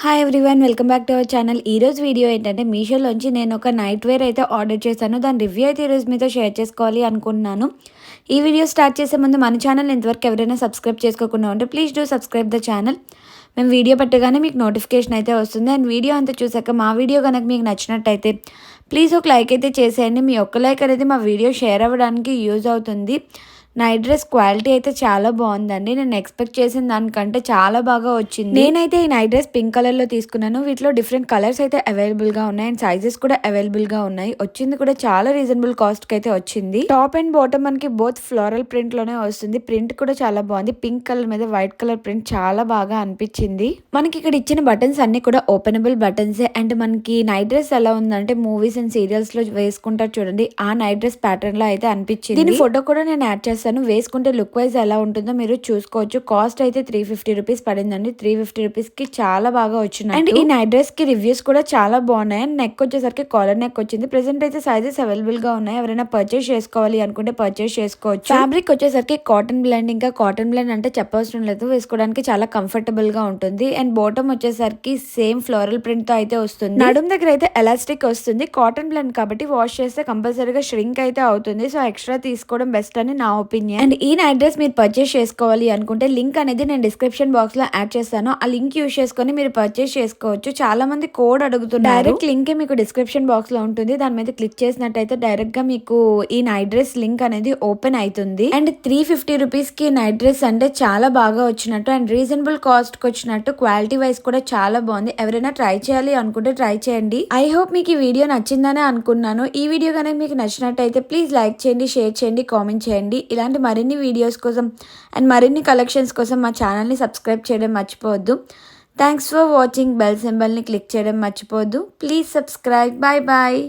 Hi everyone, welcome back to our channel. ఈరోజు video ఏంటంటే మీషోలోంచి నేను ఒక నైట్ వేర్ అయితే ఆర్డర్ చేశాను. దాని రివ్యూ అయితే ఈరోజు మీతో షేర్ చేసుకోవాలి అనుకుంటున్నాను. ఈ వీడియో స్టార్ట్ చేసే ముందు మన ఛానల్ ఇంతవరకు ఎవరైనా సబ్స్క్రైబ్ చేసుకోకుండా ఉంటే please do subscribe the channel. మేము వీడియో పెట్టగానే మీకు నోటిఫికేషన్ అయితే వస్తుంది. అండ్ వీడియో అంతా చూసాక మా వీడియో కనుక మీకు నచ్చినట్టయితే ప్లీజ్ ఒక లైక్ అయితే చేసేయండి. మీ ఒక్క లైక్ అనేది మా వీడియో షేర్ అవ్వడానికి యూజ్ అవుతుంది. నైట్ డ్రెస్ క్వాలిటీ అయితే చాలా బాగుందండి. నేను ఎక్స్పెక్ట్ చేసిన దానికంటే చాలా బాగా వచ్చింది. నేనైతే ఈ నైట్ డ్రెస్ పింక్ కలర్లో తీసుకున్నాను. వీటిలో డిఫరెంట్ కలర్స్ అయితే అవైలబుల్గా ఉన్నాయి అండ్ సైజెస్ కూడా అవైలబుల్గా ఉన్నాయి. వచ్చింది కూడా చాలా రీజనబుల్ కాస్ట్కి అయితే వచ్చింది. టాప్ అండ్ బాటమ్ మనకి బోత్ ఫ్లోరల్ ప్రింట్లోనే వస్తుంది. ప్రింట్ కూడా చాలా బాగుంది. పింక్ కలర్ మీద వైట్ కలర్ ప్రింట్ చాలా బాగా అనిపించింది. మనకి ఇక్కడ ఇచ్చిన బటన్స్ అన్ని కూడా ఓపెనబుల్ బటన్స్. అండ్ మనకి నైట్ డ్రెస్ ఎలా ఉందంటే మూవీస్ అండ్ సీరియల్స్ లో వేసుకుంటారు చూడండి, ఆ నైట్ డ్రెస్ ప్యాటర్న్ లో అయితే అనిపించింది. దీని ఫోటో కూడా నేను యాడ్ చేస్తాను. వేసుకుంటే లుక్ వైజ్ ఎలా ఉంటుందో మీరు చూసుకోవచ్చు. కాస్ట్ అయితే 350 రూపీస్ పడిందండి. 350 రూపీస్ కి చాలా బాగా వచ్చింది. అండ్ ఈ నైట్ డ్రెస్ కి రివ్యూస్ కూడా చాలా బాగున్నాయి. అండ్ నెక్ వచ్చేసరికి కాలర్ నెక్ వచ్చింది. ప్రెసెంట్ అయితే సైజెస్ అవైలబుల్ గా ఉన్నాయి. ఎవరైనా పర్చేస్ చేసుకోవాలి అనుకుంటే పర్చేస్ చేసుకోవచ్చు. ఫ్యాబ్రిక్ వచ్చేసరికి కాటన్ బ్లెండ్. ఇంకా కాటన్ బ్లెండ్ అంటే చెప్పవసరం లేదు, వేసుకోవడానికి చాలా కంఫర్టబుల్ గా ఉంటుంది. అండ్ బాటమ్ వచ్చేసరికి సేమ్ ఫ్లోరల్ ప్రింట్ తో అయితే వస్తుంది. నడుం దగ్గర అయితే ఎలాస్టిక్ వస్తుంది. కాటన్ బ్లెండ్ కాబట్టి వాష్ చేస్తే కంపల్సరీగా ష్రింక్ అయితే అవుతుంది. సో ఎక్స్ట్రా తీసుకోవడం బెస్ట్ అని నా ఒపీనియన్. అండ్ ఈ నైట్ డ్రెస్ మీరు పర్చేస్ చేసుకోవాలి అనుకుంటే లింక్ అనేది నేను డిస్క్రిప్షన్ బాక్స్ లో యాడ్ చేస్తాను. ఆ లింక్ యూజ్ చేసుకొని మీరు పర్చేస్ చేసుకోవచ్చు. చాలా మంది కోడ్ అడుగుతున్నారు. డైరెక్ట్ లింక్ మీకు డిస్క్రిప్షన్ బాక్స్ లో ఉంటుంది. దాని మీద క్లిక్ చేసినట్టయితే డైరెక్ట్ గా మీకు ఈ నైట్ డ్రెస్ లింక్ అనేది ఓపెన్ అవుతుంది. అండ్ 350 రూపీస్ కి నైట్ డ్రెస్ అంటే చాలా బాగా వచ్చినట్టు అండ్ రీజనబుల్ కాస్ట్ కి వచ్చినట్టు. క్వాలిటీ వైజ్ కూడా చాలా బాగుంది. ఎవరైనా ట్రై చేయాలి అనుకుంటే ట్రై చేయండి. ఐ హోప్ మీకు ఈ వీడియో నచ్చిందని అనుకున్నాను. ఈ వీడియో కనుక మీకు నచ్చినట్టయితే ప్లీజ్ లైక్ చేయండి, షేర్ చేయండి, కామెంట్ చేయండి. ఇలాంటి మరిన్ని వీడియోస్ కోసం అండ్ మరిన్ని కలెక్షన్స్ కోసం మా ఛానల్ని సబ్స్క్రైబ్ చేయడం మర్చిపోవద్దు. Thanks for watching. బెల్ సింబల్ని క్లిక్ చేయడం మర్చిపోవద్దు. Please subscribe. Bye bye.